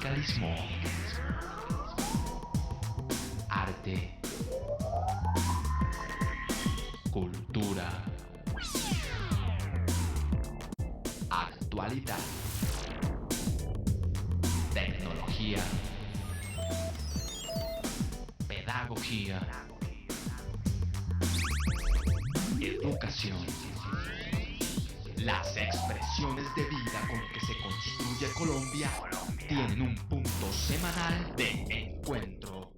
Sindicalismo, arte, cultura, actualidad, tecnología, pedagogía, educación. Las expresiones de vida con que se construye Colombia tienen un punto semanal de encuentro.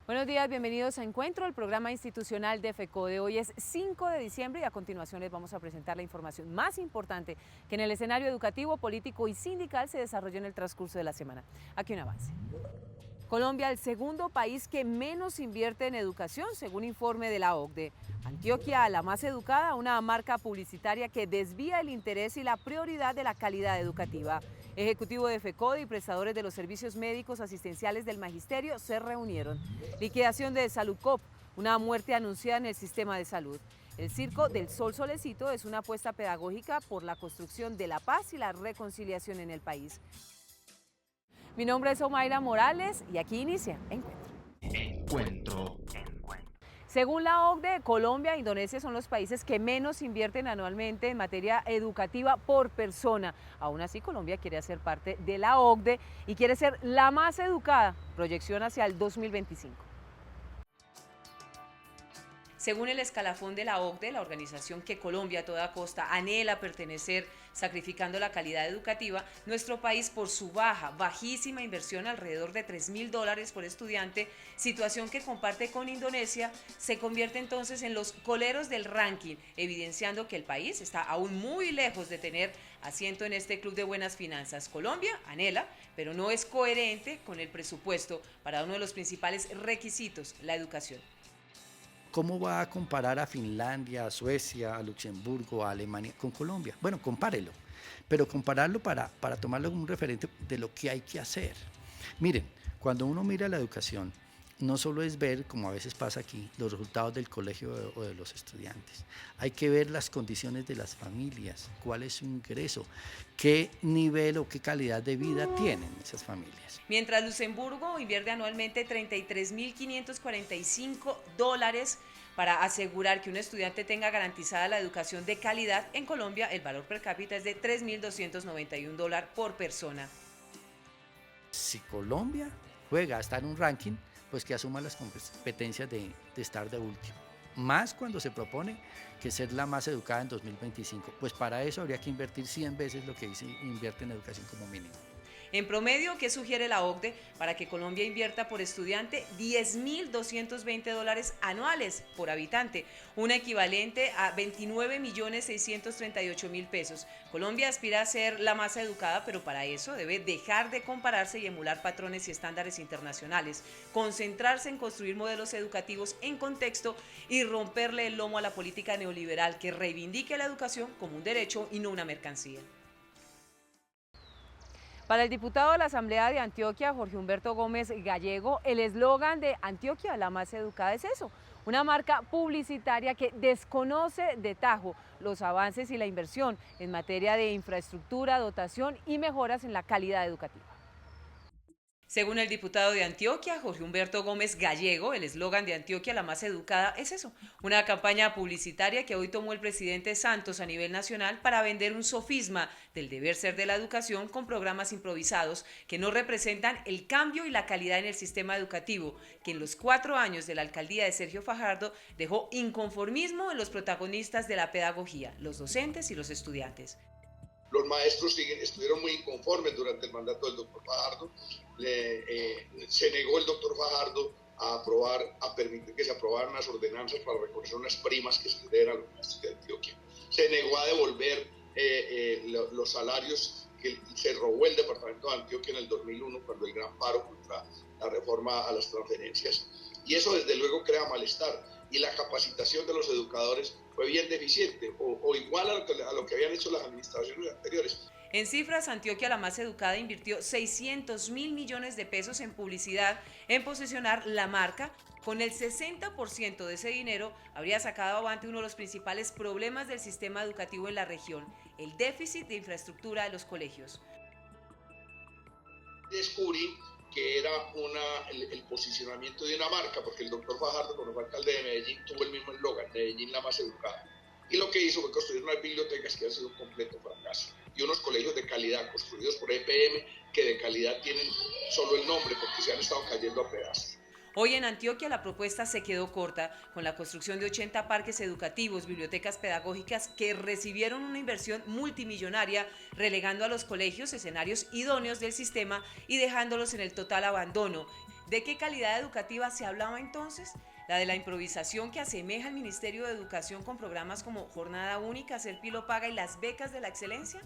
Buenos días, bienvenidos a Encuentro, el programa institucional de FECODE. Hoy es 5 de diciembre y a continuación les vamos a presentar la información más importante que en el escenario educativo, político y sindical se desarrolló en el transcurso de la semana. Aquí un avance. Colombia, el segundo país que menos invierte en educación, según informe de la OCDE. Antioquia, la más educada, una marca publicitaria que desvía el interés y la prioridad de la calidad educativa. Ejecutivo de FECODE y prestadores de los servicios médicos asistenciales del magisterio se reunieron. Liquidación de Saludcop, una muerte anunciada en el sistema de salud. El Circo del Sol Solecito es una apuesta pedagógica por la construcción de la paz y la reconciliación en el país. Mi nombre es Omaira Morales y aquí inicia Encuentro. Según la OCDE, Colombia e Indonesia son los países que menos invierten anualmente en materia educativa por persona. Aún así, Colombia quiere hacer parte de la OCDE y quiere ser la más educada. Proyección hacia el 2025. Según el escalafón de la OCDE, la organización que Colombia a toda costa anhela pertenecer, sacrificando la calidad educativa, nuestro país por su bajísima inversión, alrededor de $3.000 por estudiante, situación que comparte con Indonesia, se convierte entonces en los coleros del ranking, evidenciando que el país está aún muy lejos de tener asiento en este club de buenas finanzas. Colombia anhela, pero no es coherente con el presupuesto para uno de los principales requisitos, la educación. ¿Cómo va a comparar a Finlandia, a Suecia, a Luxemburgo, a Alemania con Colombia? Bueno, compárelo, pero compararlo para tomarlo como un referente de lo que hay que hacer. Miren, cuando uno mira la educación, no solo es ver, como a veces pasa aquí, los resultados del colegio o de los estudiantes. Hay que ver las condiciones de las familias, cuál es su ingreso, qué nivel o qué calidad de vida tienen esas familias. Mientras Luxemburgo invierte anualmente $33.545 para asegurar que un estudiante tenga garantizada la educación de calidad, en Colombia el valor per cápita es de $3.291 por persona. Si Colombia está en un ranking, pues que asuma las competencias de estar de último. Más cuando se propone que ser la más educada en 2025. Pues para eso habría que invertir 100 veces lo que invierte en educación como mínimo. En promedio, ¿qué sugiere la OCDE para que Colombia invierta por estudiante? $10.220 anuales por habitante, un equivalente a 29.638.000 pesos. Colombia aspira a ser la más educada, pero para eso debe dejar de compararse y emular patrones y estándares internacionales, concentrarse en construir modelos educativos en contexto y romperle el lomo a la política neoliberal que reivindique la educación como un derecho y no una mercancía. Para el diputado de la Asamblea de Antioquia, Jorge Humberto Gómez Gallego, el eslogan de Antioquia, la más educada, es eso, una marca publicitaria que desconoce de tajo los avances y la inversión en materia de infraestructura, dotación y mejoras en la calidad educativa. Según el diputado de Antioquia, Jorge Humberto Gómez Gallego, el eslogan de Antioquia, la más educada, es eso, una campaña publicitaria que hoy tomó el presidente Santos a nivel nacional para vender un sofisma del deber ser de la educación con programas improvisados que no representan el cambio y la calidad en el sistema educativo, que en los 4 años de la alcaldía de Sergio Fajardo dejó inconformismo en los protagonistas de la pedagogía, los docentes y los estudiantes. Los maestros estuvieron muy inconformes durante el mandato del doctor Fajardo. Se negó el doctor Fajardo a permitir que se aprobaran las ordenanzas para reconocer unas primas que se le den a los maestros de Antioquia. Se negó a devolver los salarios que se robó el departamento de Antioquia en el 2001, cuando el gran paro contra la reforma a las transferencias. Y eso desde luego crea malestar. Y la capacitación de los educadores fue bien deficiente o igual a lo que habían hecho las administraciones anteriores. En cifras, Antioquia, la más educada, invirtió 600.000 millones de pesos en publicidad, en posicionar la marca. Con el 60% de ese dinero habría sacado avante uno de los principales problemas del sistema educativo en la región, el déficit de infraestructura de los colegios. descubrí que era el posicionamiento de una marca, porque el doctor Fajardo, cuando fue alcalde de Medellín, tuvo el mismo eslogan, Medellín la más educada. Y lo que hizo fue construir unas bibliotecas que han sido un completo fracaso, y unos colegios de calidad construidos por EPM que de calidad tienen solo el nombre porque se han estado cayendo a pedazos. Hoy en Antioquia la propuesta se quedó corta con la construcción de 80 parques educativos, bibliotecas pedagógicas que recibieron una inversión multimillonaria, relegando a los colegios escenarios idóneos del sistema y dejándolos en el total abandono. ¿De qué calidad educativa se hablaba entonces? ¿La de la improvisación que asemeja al Ministerio de Educación con programas como Jornada Única, Ser Pilo Paga y las becas de la excelencia?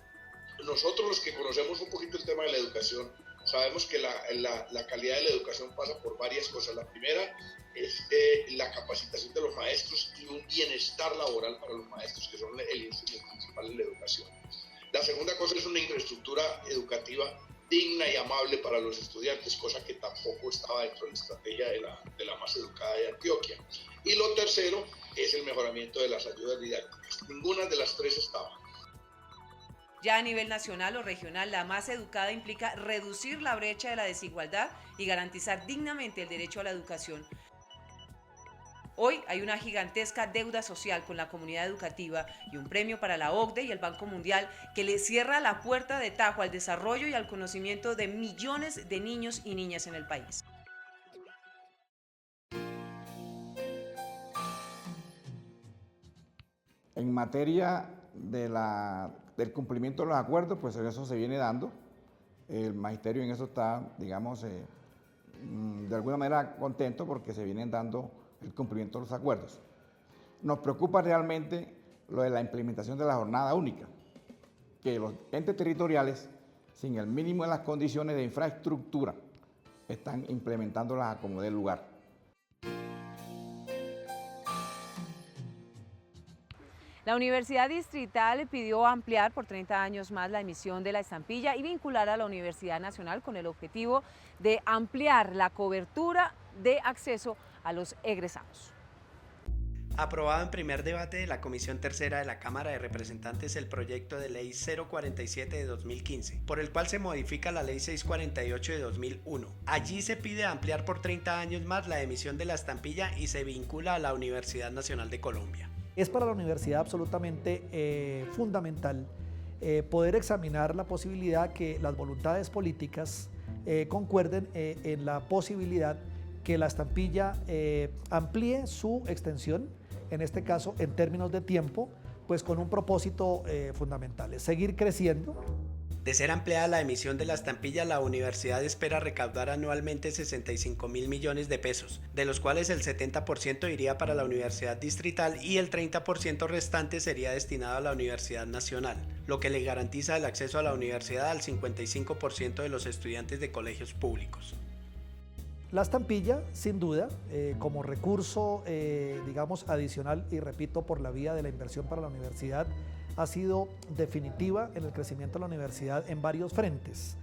Nosotros los que conocemos un poquito el tema de la educación, sabemos que la calidad de la educación pasa por varias cosas. La primera es la capacitación de los maestros y un bienestar laboral para los maestros, que son el insumo principal de la educación. La segunda cosa es una infraestructura educativa digna y amable para los estudiantes, cosa que tampoco estaba dentro de la estrategia de la más educada de Antioquia. Y lo tercero es el mejoramiento de las ayudas didácticas. Ninguna de las tres estaba. Ya a nivel nacional o regional, la más educada implica reducir la brecha de la desigualdad y garantizar dignamente el derecho a la educación. Hoy hay una gigantesca deuda social con la comunidad educativa y un premio para la OCDE y el Banco Mundial que le cierra la puerta de tajo al desarrollo y al conocimiento de millones de niños y niñas en el país. En materia del cumplimiento de los acuerdos, pues eso se viene dando. El magisterio en eso está, digamos, de alguna manera contento porque se vienen dando el cumplimiento de los acuerdos. Nos preocupa realmente lo de la implementación de la jornada única, que los entes territoriales, sin el mínimo de las condiciones de infraestructura, están implementándolas a como dé lugar. La Universidad Distrital pidió ampliar por 30 años más la emisión de la estampilla y vincular a la Universidad Nacional con el objetivo de ampliar la cobertura de acceso a los egresados. Aprobado en primer debate de la Comisión Tercera de la Cámara de Representantes el proyecto de Ley 047 de 2015, por el cual se modifica la Ley 648 de 2001. Allí se pide ampliar por 30 años más la emisión de la estampilla y se vincula a la Universidad Nacional de Colombia. Es para la universidad absolutamente fundamental poder examinar la posibilidad que las voluntades políticas concuerden en la posibilidad que la estampilla amplíe su extensión, en este caso en términos de tiempo, pues con un propósito fundamental, es seguir creciendo. De ser ampliada la emisión de la estampilla, la universidad espera recaudar anualmente 65.000 millones de pesos, de los cuales el 70% iría para la Universidad Distrital y el 30% restante sería destinado a la Universidad Nacional, lo que le garantiza el acceso a la universidad al 55% de los estudiantes de colegios públicos. La estampilla, sin duda, como recurso, digamos, adicional, y repito, por la vía de la inversión para la universidad, ha sido definitiva en el crecimiento de la universidad en varios frentes.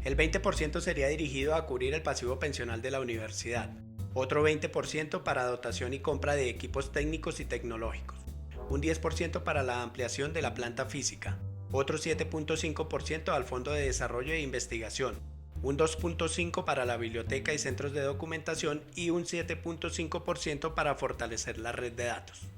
El 20% sería dirigido a cubrir el pasivo pensional de la universidad, otro 20% para dotación y compra de equipos técnicos y tecnológicos, un 10% para la ampliación de la planta física, otro 7.5% al Fondo de Desarrollo e Investigación, un 2.5% para la biblioteca y centros de documentación y un 7.5% para fortalecer la red de datos.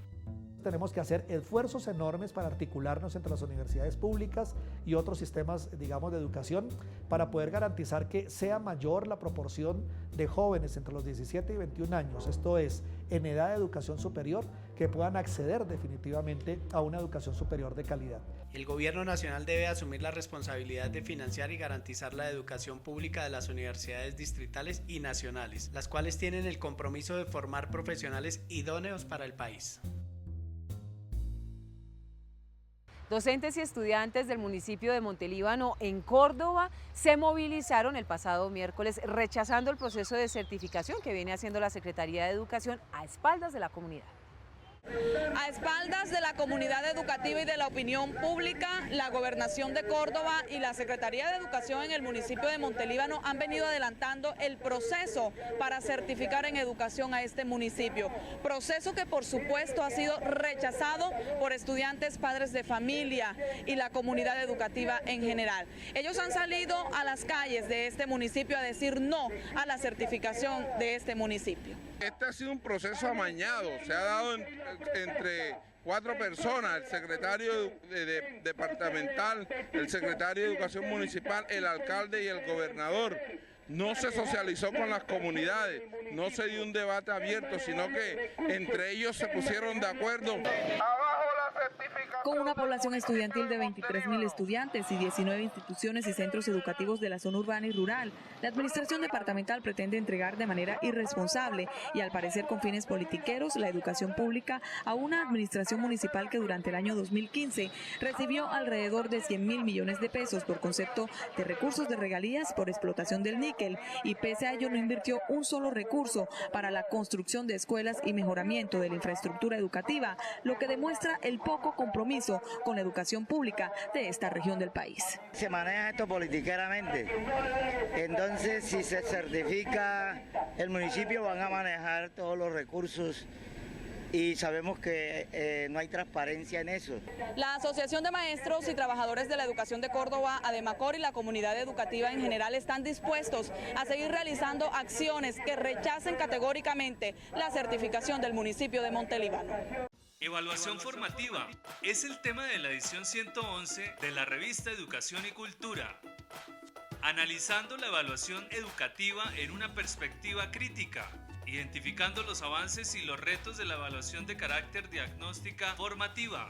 Tenemos que hacer esfuerzos enormes para articularnos entre las universidades públicas y otros sistemas, digamos, de educación para poder garantizar que sea mayor la proporción de jóvenes entre los 17 y 21 años, esto es, en edad de educación superior, que puedan acceder definitivamente a una educación superior de calidad. El gobierno nacional debe asumir la responsabilidad de financiar y garantizar la educación pública de las universidades distritales y nacionales, las cuales tienen el compromiso de formar profesionales idóneos para el país. Docentes y estudiantes del municipio de Montelíbano, en Córdoba, se movilizaron el pasado miércoles rechazando el proceso de certificación que viene haciendo la Secretaría de Educación a espaldas de la comunidad. A espaldas de la comunidad educativa y de la opinión pública, la Gobernación de Córdoba y la Secretaría de Educación en el municipio de Montelíbano han venido adelantando el proceso para certificar en educación a este municipio. Proceso que por supuesto ha sido rechazado por estudiantes, padres de familia y la comunidad educativa en general. Ellos han salido a las calles de este municipio a decir no a la certificación de este municipio. Este ha sido un proceso amañado, se ha dado entre 4 personas, el secretario departamental, el secretario de Educación Municipal, el alcalde y el gobernador. No se socializó con las comunidades, no se dio un debate abierto, sino que entre ellos se pusieron de acuerdo. Con una población estudiantil de 23.000 estudiantes y 19 instituciones y centros educativos de la zona urbana y rural, la administración departamental pretende entregar de manera irresponsable y al parecer con fines politiqueros la educación pública a una administración municipal que durante el año 2015 recibió alrededor de 100.000 millones de pesos por concepto de recursos de regalías por explotación del níquel y pese a ello no invirtió un solo recurso para la construcción de escuelas y mejoramiento de la infraestructura educativa, lo que demuestra el poco compromiso con la educación pública de esta región del país. Se maneja esto politiqueramente, entonces si se certifica el municipio van a manejar todos los recursos y sabemos que no hay transparencia en eso. La Asociación de Maestros y Trabajadores de la Educación de Córdoba, Ademacor y la comunidad educativa en general están dispuestos a seguir realizando acciones que rechacen categóricamente la certificación del municipio de Montelíbano. Evaluación formativa es el tema de la edición 111 de la revista Educación y Cultura. Analizando la evaluación educativa en una perspectiva crítica, identificando los avances y los retos de la evaluación de carácter diagnóstica formativa.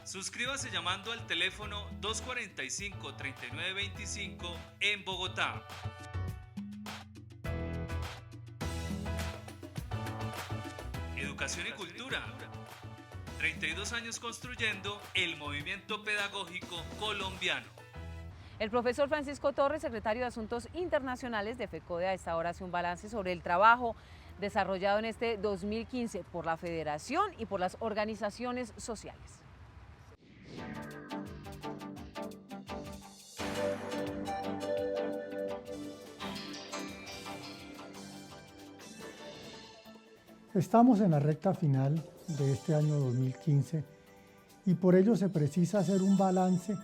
Suscríbase llamando al teléfono 245-3925 en Bogotá. Educación y Cultura. 32 años construyendo el movimiento pedagógico colombiano. El profesor Francisco Torres, secretario de Asuntos Internacionales de FECODE, a esta hora hace un balance sobre el trabajo desarrollado en este 2015 por la Federación y por las organizaciones sociales. Estamos en la recta final de este año 2015 y por ello se precisa hacer un balance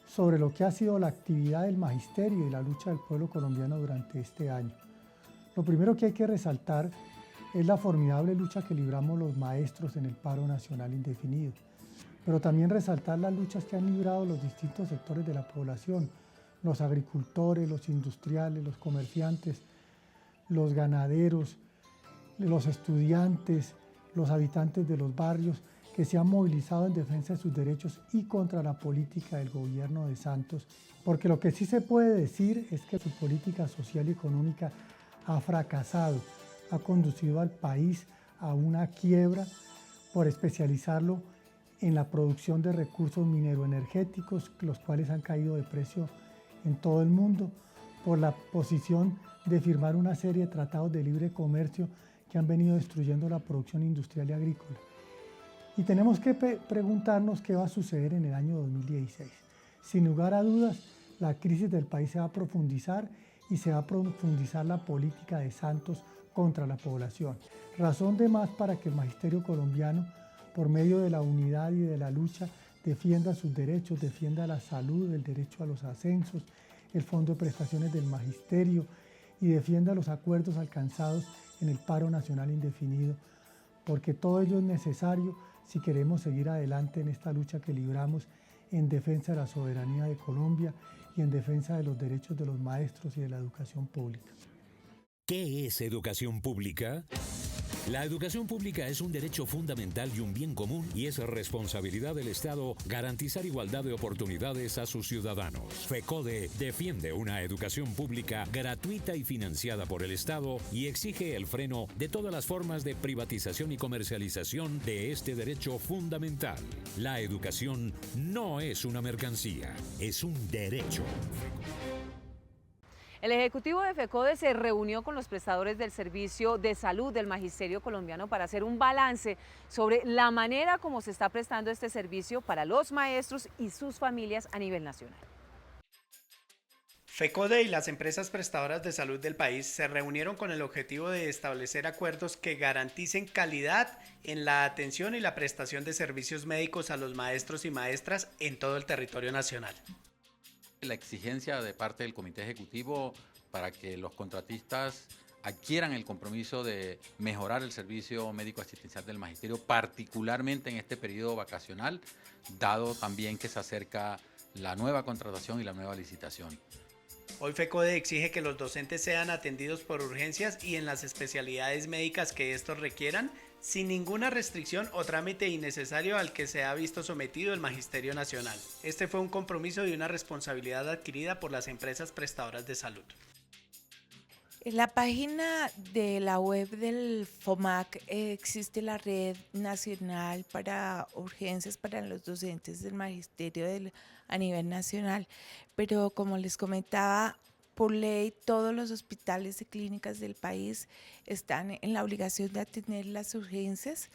sobre lo que ha sido la actividad del magisterio y la lucha del pueblo colombiano durante este año. Lo primero que hay que resaltar es la formidable lucha que libramos los maestros en el paro nacional indefinido, pero también resaltar las luchas que han librado los distintos sectores de la población, los agricultores, los industriales, los comerciantes, los ganaderos, los estudiantes, los habitantes de los barrios que se han movilizado en defensa de sus derechos y contra la política del gobierno de Santos, porque lo que sí se puede decir es que su política social y económica ha fracasado, ha conducido al país a una quiebra por especializarlo en la producción de recursos mineroenergéticos, los cuales han caído de precio en todo el mundo, por la posición de firmar una serie de tratados de libre comercio que han venido destruyendo la producción industrial y agrícola. Y tenemos que preguntarnos qué va a suceder en el año 2016. Sin lugar a dudas, la crisis del país se va a profundizar y se va a profundizar la política de Santos contra la población. Razón de más para que el magisterio colombiano, por medio de la unidad y de la lucha, defienda sus derechos, defienda la salud, el derecho a los ascensos, el fondo de prestaciones del magisterio y defienda los acuerdos alcanzados en el paro nacional indefinido, porque todo ello es necesario si queremos seguir adelante en esta lucha que libramos en defensa de la soberanía de Colombia y en defensa de los derechos de los maestros y de la educación pública. ¿Qué es educación pública? La educación pública es un derecho fundamental y un bien común y es responsabilidad del Estado garantizar igualdad de oportunidades a sus ciudadanos. FECODE defiende una educación pública gratuita y financiada por el Estado y exige el freno de todas las formas de privatización y comercialización de este derecho fundamental. La educación no es una mercancía, es un derecho. El Ejecutivo de FECODE se reunió con los prestadores del servicio de salud del Magisterio colombiano para hacer un balance sobre la manera como se está prestando este servicio para los maestros y sus familias a nivel nacional. FECODE y las empresas prestadoras de salud del país se reunieron con el objetivo de establecer acuerdos que garanticen calidad en la atención y la prestación de servicios médicos a los maestros y maestras en todo el territorio nacional. La exigencia de parte del Comité Ejecutivo para que los contratistas adquieran el compromiso de mejorar el servicio médico asistencial del magisterio, particularmente en este periodo vacacional, dado también que se acerca la nueva contratación y la nueva licitación. Hoy FECODE exige que los docentes sean atendidos por urgencias y en las especialidades médicas que estos requieran, sin ninguna restricción o trámite innecesario al que se ha visto sometido el Magisterio Nacional. Este fue un compromiso y una responsabilidad adquirida por las empresas prestadoras de salud. En la página de la web del FOMAC existe la Red Nacional para Urgencias para los Docentes del Magisterio a nivel nacional, pero como les comentaba, por ley todos los hospitales y clínicas del país están en la obligación de atender las urgencias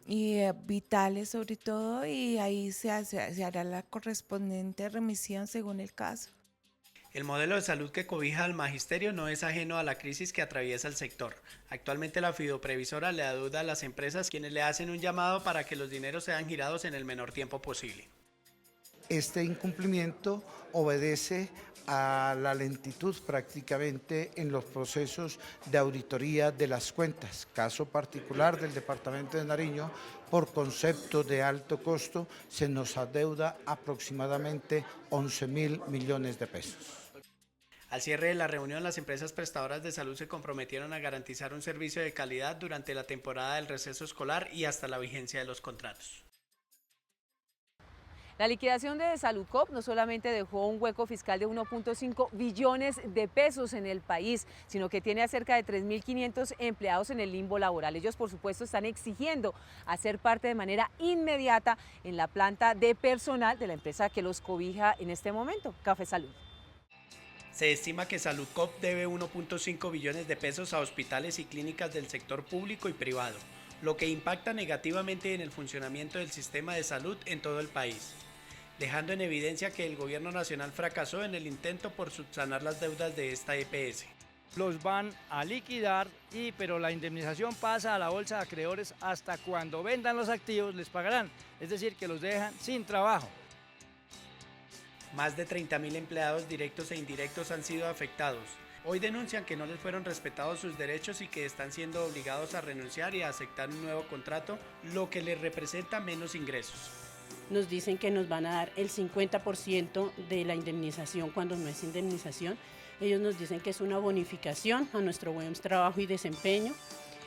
y vitales sobre todo, y ahí se hará la correspondiente remisión según el caso. El modelo de salud que cobija al magisterio no es ajeno a la crisis que atraviesa el sector. Actualmente la fidoprevisora le adeuda a las empresas, quienes le hacen un llamado para que los dineros sean girados en el menor tiempo posible. Este incumplimiento obedece a la lentitud prácticamente en los procesos de auditoría de las cuentas. Caso particular del departamento de Nariño, por concepto de alto costo, se nos adeuda aproximadamente 11.000 millones de pesos. Al cierre de la reunión, las empresas prestadoras de salud se comprometieron a garantizar un servicio de calidad durante la temporada del receso escolar y hasta la vigencia de los contratos. La liquidación de Saludcop no solamente dejó un hueco fiscal de 1.5 billones de pesos en el país, sino que tiene a cerca de 3.500 empleados en el limbo laboral. Ellos, por supuesto, están exigiendo hacer parte de manera inmediata en la planta de personal de la empresa que los cobija en este momento, Café Salud. Se estima que Saludcop debe 1.5 billones de pesos a hospitales y clínicas del sector público y privado, lo que impacta negativamente en el funcionamiento del sistema de salud en todo el país, dejando en evidencia que el gobierno nacional fracasó en el intento por subsanar las deudas de esta EPS. Los van a liquidar, pero la indemnización pasa a la bolsa de acreedores hasta cuando vendan los activos les pagarán, es decir, que los dejan sin trabajo. Más de 30.000 empleados directos e indirectos han sido afectados. Hoy denuncian que no les fueron respetados sus derechos y que están siendo obligados a renunciar y a aceptar un nuevo contrato, lo que les representa menos ingresos. Nos dicen que nos van a dar el 50% de la indemnización cuando no es indemnización. Ellos nos dicen que es una bonificación a nuestro buen trabajo y desempeño.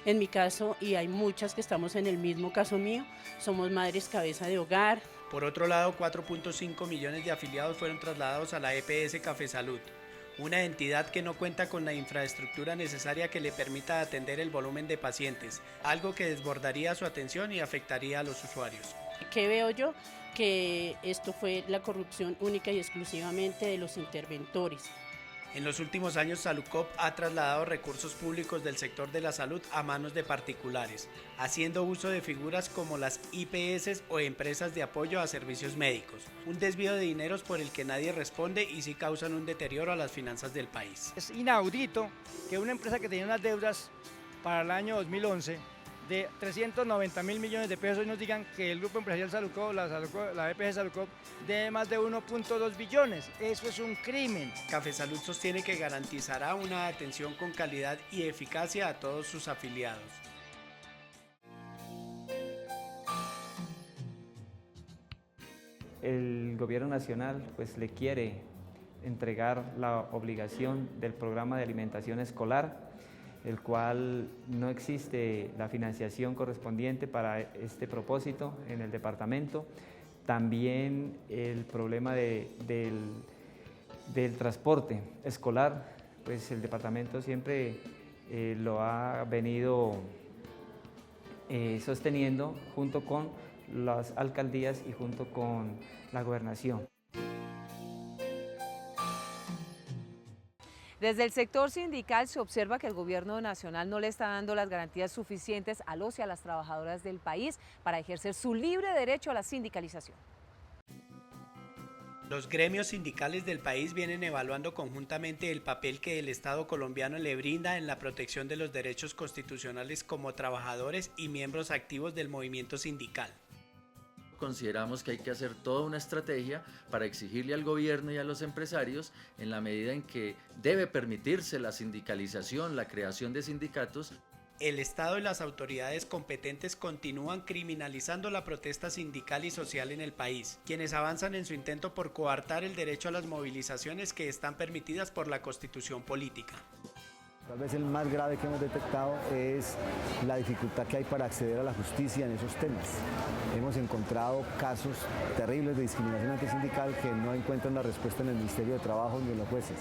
En mi caso, y hay muchas que estamos en el mismo caso mío, somos madres cabeza de hogar. Por otro lado, 4.5 millones de afiliados fueron trasladados a la EPS Café Salud, una entidad que no cuenta con la infraestructura necesaria que le permita atender el volumen de pacientes, algo que desbordaría su atención y afectaría a los usuarios. ¿Qué veo yo? Que esto fue la corrupción única y exclusivamente de los interventores. En los últimos años, Saludcop ha trasladado recursos públicos del sector de la salud a manos de particulares, haciendo uso de figuras como las IPS o empresas de apoyo a servicios médicos. Un desvío de dineros por el que nadie responde y sí causan un deterioro a las finanzas del país. Es inaudito que una empresa que tenía unas deudas para el año 2011 de 390.000 millones de pesos y nos digan que el grupo empresarial Saludcop, la EPS Saludcop, debe más de 1.2 billones. Eso es un crimen. Café Salud sostiene que garantizará una atención con calidad y eficacia a todos sus afiliados. El gobierno nacional pues le quiere entregar la obligación del programa de alimentación escolar, el cual no existe la financiación correspondiente para este propósito en el departamento. También el problema del transporte escolar, pues el departamento siempre lo ha venido sosteniendo junto con las alcaldías y junto con la gobernación. Desde el sector sindical se observa que el gobierno nacional no le está dando las garantías suficientes a los y a las trabajadoras del país para ejercer su libre derecho a la sindicalización. Los gremios sindicales del país vienen evaluando conjuntamente el papel que el Estado colombiano le brinda en la protección de los derechos constitucionales como trabajadores y miembros activos del movimiento sindical. Consideramos que hay que hacer toda una estrategia para exigirle al gobierno y a los empresarios, en la medida en que debe permitirse la sindicalización, la creación de sindicatos. El Estado y las autoridades competentes continúan criminalizando la protesta sindical y social en el país, quienes avanzan en su intento por coartar el derecho a las movilizaciones que están permitidas por la Constitución política. Tal vez el más grave que hemos detectado es la dificultad que hay para acceder a la justicia en esos temas. Hemos encontrado casos terribles de discriminación antisindical que no encuentran la respuesta en el Ministerio de Trabajo ni en los jueces.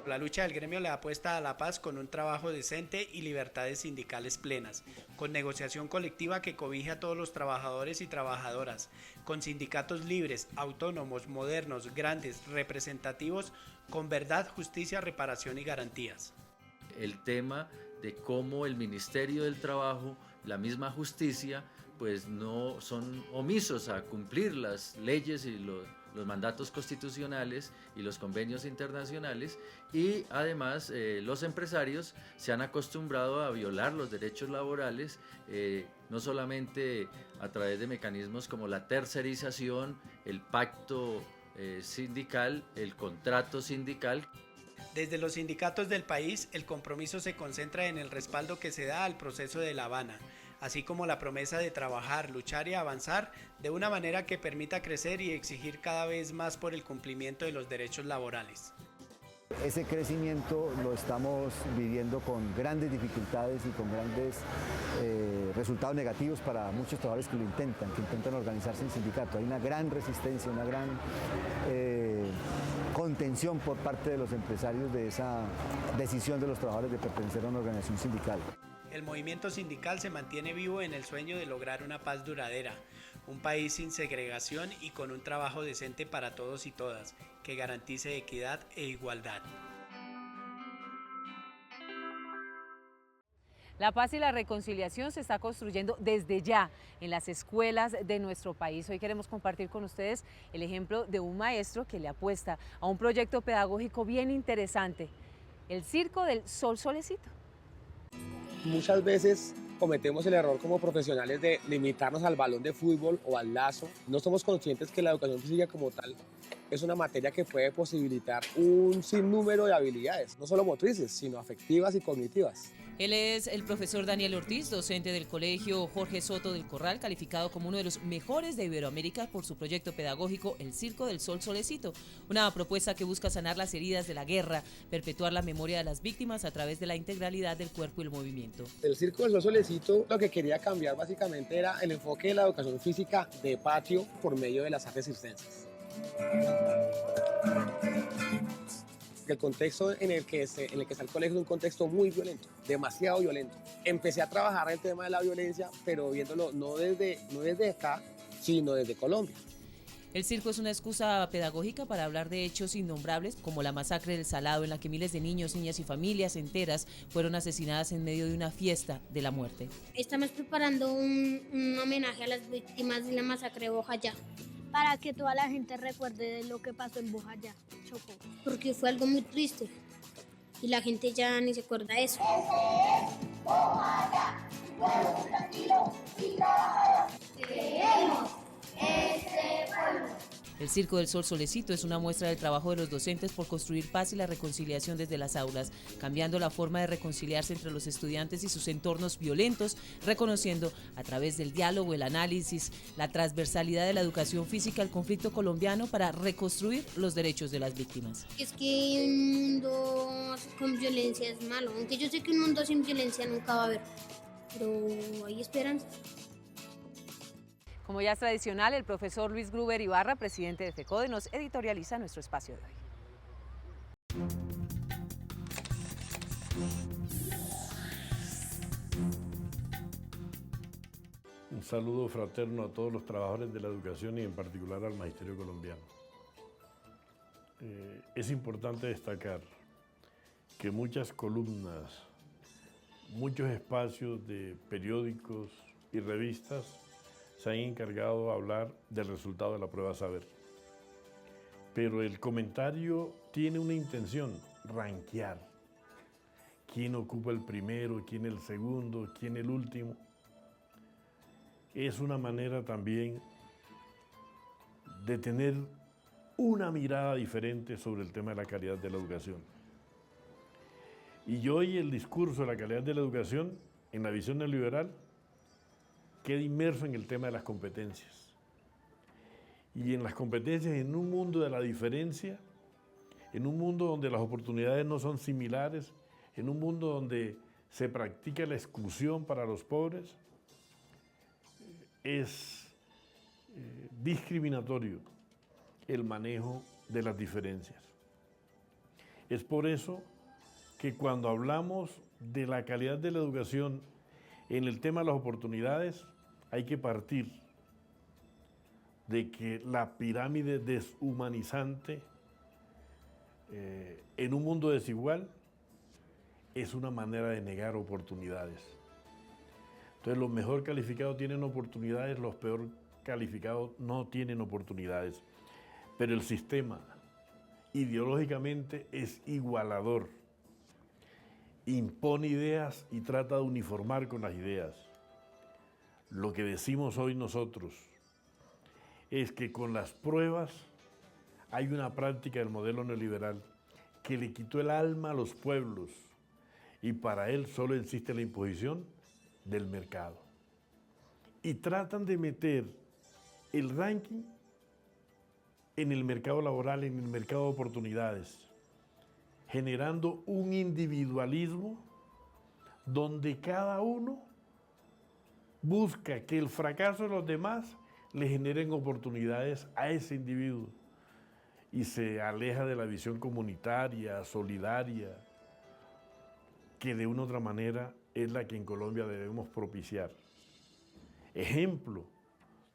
La lucha del gremio le apuesta a la paz con un trabajo decente y libertades sindicales plenas, con negociación colectiva que cobije a todos los trabajadores y trabajadoras, con sindicatos libres, autónomos, modernos, grandes, representativos, con verdad, justicia, reparación y garantías. El tema de cómo el Ministerio del Trabajo, la misma justicia, pues no son omisos a cumplir las leyes y los mandatos constitucionales y los convenios internacionales, y además los empresarios se han acostumbrado a violar los derechos laborales, no solamente a través de mecanismos como la tercerización, el pacto sindical, el contrato sindical. Desde los sindicatos del país, el compromiso se concentra en el respaldo que se da al proceso de La Habana, así como la promesa de trabajar, luchar y avanzar de una manera que permita crecer y exigir cada vez más por el cumplimiento de los derechos laborales. Ese crecimiento lo estamos viviendo con grandes dificultades y con grandes resultados negativos para muchos trabajadores que intentan organizarse en sindicato. Hay una gran resistencia, una gran contención por parte de los empresarios de esa decisión de los trabajadores de pertenecer a una organización sindical. El movimiento sindical se mantiene vivo en el sueño de lograr una paz duradera, un país sin segregación y con un trabajo decente para todos y todas, que garantice equidad e igualdad. La paz y la reconciliación se está construyendo desde ya en las escuelas de nuestro país. Hoy queremos compartir con ustedes el ejemplo de un maestro que le apuesta a un proyecto pedagógico bien interesante, el Circo del Sol Solecito. Muchas veces cometemos el error como profesionales de limitarnos al balón de fútbol o al lazo. No somos conscientes que la educación física como tal es una materia que puede posibilitar un sinnúmero de habilidades, no solo motrices, sino afectivas y cognitivas. Él es el profesor Daniel Ortiz, docente del Colegio Jorge Soto del Corral, calificado como uno de los mejores de Iberoamérica por su proyecto pedagógico El Circo del Sol Solecito, una propuesta que busca sanar las heridas de la guerra, perpetuar la memoria de las víctimas a través de la integralidad del cuerpo y el movimiento. El Circo del Sol Solecito lo que quería cambiar básicamente era el enfoque de la educación física de patio por medio de las artes circenses. El contexto en el que está el colegio es un contexto muy violento, demasiado violento. Empecé a trabajar el tema de la violencia, pero viéndolo no desde acá, sino desde Colombia. El circo es una excusa pedagógica para hablar de hechos innombrables, como la masacre del Salado, en la que miles de niños, niñas y familias enteras fueron asesinadas en medio de una fiesta de la muerte. Estamos preparando un homenaje a las víctimas de la masacre de Bojayá, para que toda la gente recuerde de lo que pasó en Bojayá, Chocó. Porque fue algo muy triste y la gente ya ni se acuerda de eso. Bojayá, pueblo tranquilo y trabajador. Queremos este pueblo. El Circo del Sol Solecito es una muestra del trabajo de los docentes por construir paz y la reconciliación desde las aulas, cambiando la forma de reconciliarse entre los estudiantes y sus entornos violentos, reconociendo a través del diálogo, el análisis, la transversalidad de la educación física al conflicto colombiano para reconstruir los derechos de las víctimas. Es que un mundo con violencia es malo, aunque yo sé que un mundo sin violencia nunca va a haber, pero hay esperanza. Como ya es tradicional, el profesor Luis Gruber Ibarra, presidente de FECODE, nos editorializa nuestro espacio de hoy. Un saludo fraterno a todos los trabajadores de la educación y en particular al magisterio colombiano. Es importante destacar que muchas columnas, muchos espacios de periódicos y revistas se han encargado de hablar del resultado de la prueba Saber. Pero el comentario tiene una intención, rankear. ¿Quién ocupa el primero? ¿Quién el segundo? ¿Quién el último? Es una manera también de tener una mirada diferente sobre el tema de la calidad de la educación. Y hoy el discurso de la calidad de la educación, en la visión neoliberal, queda inmerso en el tema de las competencias. Y en las competencias, en un mundo de la diferencia, en un mundo donde las oportunidades no son similares, en un mundo donde se practica la exclusión para los pobres, es discriminatorio el manejo de las diferencias. Es por eso que cuando hablamos de la calidad de la educación en el tema de las oportunidades, hay que partir de que la pirámide deshumanizante en un mundo desigual es una manera de negar oportunidades. Entonces, los mejor calificados tienen oportunidades, los peor calificados no tienen oportunidades. Pero el sistema ideológicamente es igualador. Impone ideas y trata de uniformar con las ideas. Lo que decimos hoy nosotros es que con las pruebas hay una práctica del modelo neoliberal que le quitó el alma a los pueblos y para él solo existe la imposición del mercado. Y tratan de meter el ranking en el mercado laboral, en el mercado de oportunidades, generando un individualismo donde cada uno busca que el fracaso de los demás le generen oportunidades a ese individuo y se aleja de la visión comunitaria, solidaria, que de una u otra manera es la que en Colombia debemos propiciar. Ejemplo,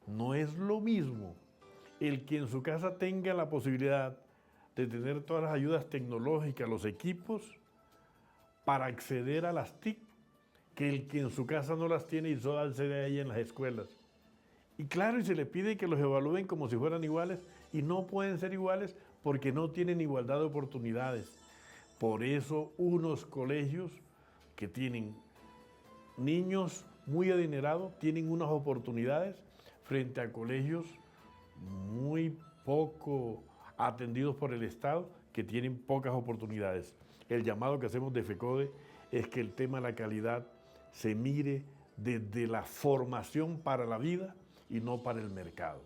no es lo mismo el que en su casa tenga la posibilidad de tener todas las ayudas tecnológicas, los equipos, para acceder a las TIC, que el que en su casa no las tiene y solo accede a ellas en las escuelas. Y claro, y se le pide que los evalúen como si fueran iguales, y no pueden ser iguales porque no tienen igualdad de oportunidades. Por eso unos colegios que tienen niños muy adinerados tienen unas oportunidades frente a colegios muy poco atendidos por el Estado que tienen pocas oportunidades. El llamado que hacemos de FECODE es que el tema de la calidad se mire desde la formación para la vida y no para el mercado.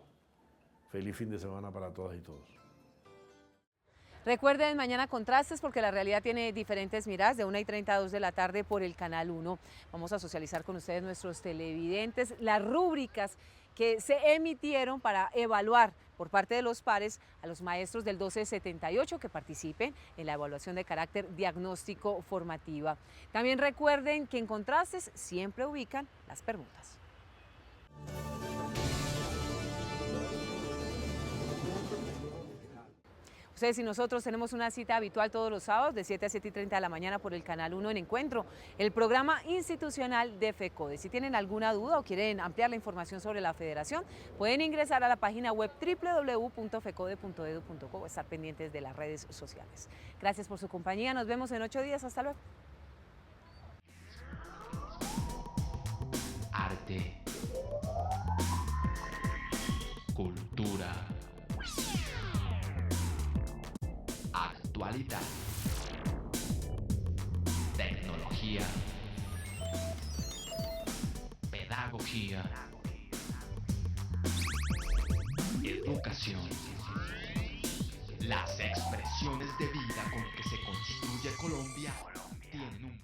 Feliz fin de semana para todas y todos. Recuerden, mañana Contrastes, porque la realidad tiene diferentes miradas, de 1:30 a 2 de la tarde por el Canal 1. Vamos a socializar con ustedes, nuestros televidentes, las rúbricas que se emitieron para evaluar por parte de los pares a los maestros del 1278 que participen en la evaluación de carácter diagnóstico formativa. También recuerden que en Contrastes siempre ubican las preguntas. Ustedes y nosotros tenemos una cita habitual todos los sábados de 7 a 7:30 de la mañana por el Canal 1 en Encuentro, el programa institucional de FECODE. Si tienen alguna duda o quieren ampliar la información sobre la federación, pueden ingresar a la página web www.fecode.edu.co o estar pendientes de las redes sociales. Gracias por su compañía, nos vemos en 8 días, hasta luego. Arte, cultura, actualidad, tecnología, pedagogía, educación. Las expresiones de vida con que se construye Colombia tienen un